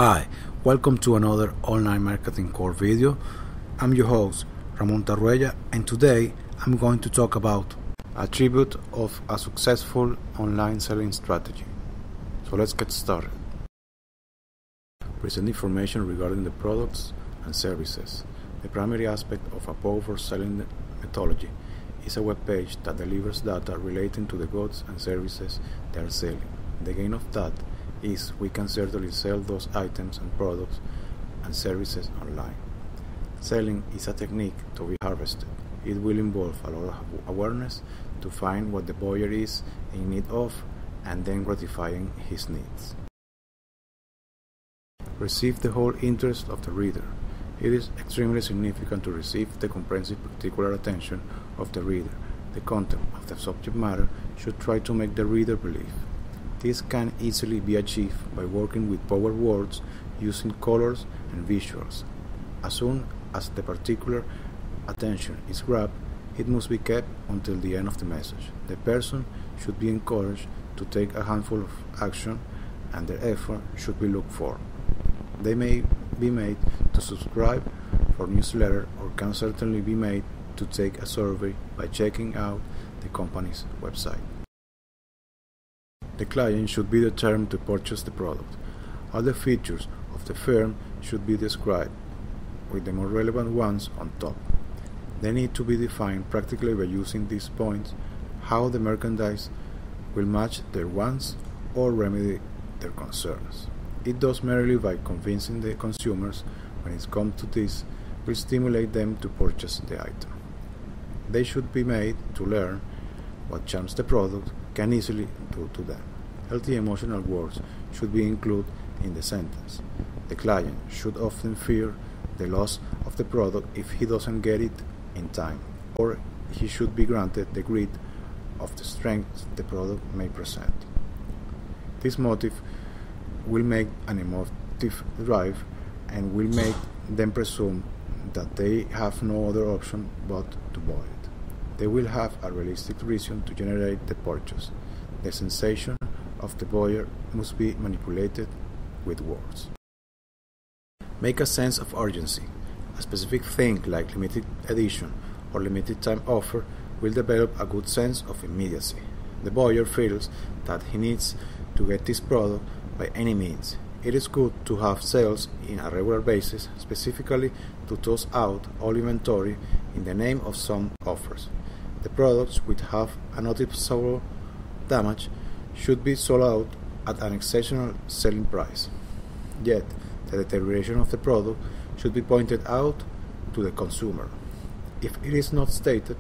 Hi, welcome to another online marketing core video. I'm your host, Ramon Tarruella, and today I'm going to talk about attributes of a successful online selling strategy. So let's get started. Present information regarding the products and services. The primary aspect of a powerful selling methodology is a web page that delivers data relating to the goods and services they are selling. The gain of that is we can certainly sell those items and products and services online. Selling is a technique to be harvested. It will involve a lot of awareness to find what the buyer is in need of and then gratifying his needs. Receive the whole interest of the reader. It is extremely significant to receive the comprehensive particular attention of the reader. The content of the subject matter should try to make the reader believe. This can easily be achieved by working with power words, using colors and visuals. As soon as the particular attention is grabbed, it must be kept until the end of the message. The person should be encouraged to take a handful of action, and their effort should be looked for. They may be made to subscribe for newsletter or can certainly be made to take a survey by checking out the company's website. The client should be determined to purchase the product. All the features of the firm should be described, with the more relevant ones on top. They need to be defined practically by using these points, how the merchandise will match their wants or remedy their concerns. It does merely by convincing the consumers when it comes to this will stimulate them to purchase the item. They should be made to learn what charms the product can easily do to them. Healthy emotional words should be included in the sentence. The client should often fear the loss of the product if he doesn't get it in time, or he should be granted the grit of the strength the product may present. This motive will make an emotive drive and will make them presume that they have no other option but to buy it. They will have a realistic reason to generate the purchase. The sensation of the buyer must be manipulated with words. Make a sense of urgency. A specific thing like limited edition or limited time offer will develop a good sense of immediacy. The buyer feels that he needs to get this product by any means. It is good to have sales in a regular basis, specifically to toss out all inventory in the name of some offers. The products which have a noticeable damage should be sold out at an exceptional selling price. Yet, the deterioration of the product should be pointed out to the consumer. If it is not stated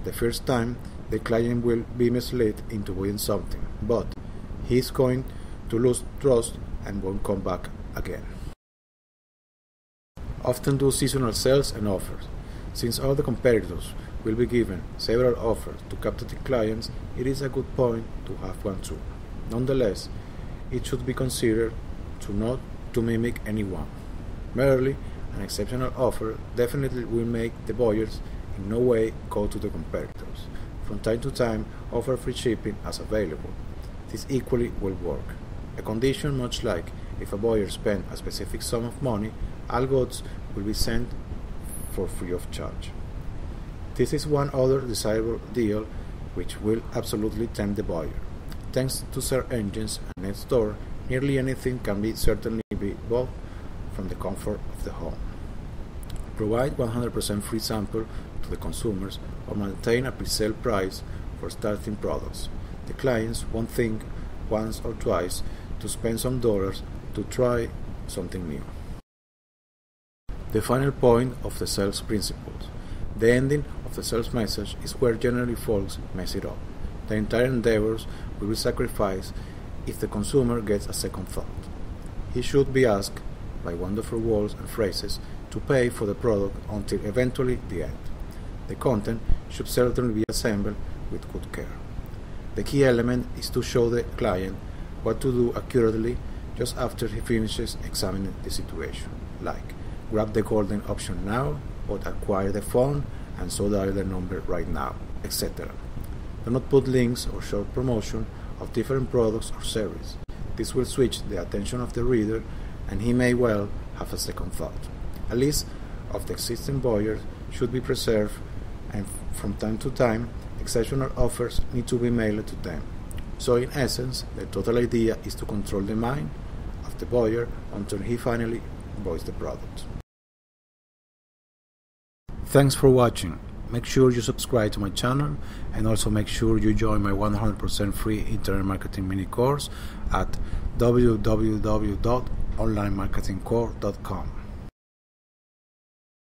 the first time, the client will be misled into buying something, but he is going to lose trust and won't come back again. Often do seasonal sales and offers. Since all the competitors will be given several offers to captive clients, it is a good point to have one too. Nonetheless, it should be considered to not to mimic anyone. Merely an exceptional offer definitely will make the buyers in no way go to the competitors. From time to time, offer free shipping as available. This equally will work. A condition much like if a buyer spends a specific sum of money, all goods will be sent for free of charge. This is one other desirable deal which will absolutely tempt the buyer. Thanks to search engines and Nextdoor, nearly anything can be certainly be bought from the comfort of the home. Provide 100% free sample to the consumers or maintain a pre-sale price for starting products. The clients won't think once or twice to spend some dollars to try something new. The final point of the sales principles. The ending of the sales message is where generally folks mess it up. The entire endeavors will be sacrificed if the consumer gets a second thought. He should be asked, by wonderful words and phrases, to pay for the product until eventually the end. The content should certainly be assembled with good care. The key element is to show the client what to do accurately just after he finishes examining the situation, like grab the golden option now, or acquire the phone and so dial the number right now, etc. Do not put links or short promotion of different products or services. This will switch the attention of the reader and he may well have a second thought. A list of the existing buyers should be preserved, and from time to time, exceptional offers need to be mailed to them. So in essence, the total idea is to control the mind of the buyer until he finally buys the product. Thanks for watching. Make sure you subscribe to my channel, and also make sure you join my 100% free internet marketing mini course at www.onlinemarketingcore.com.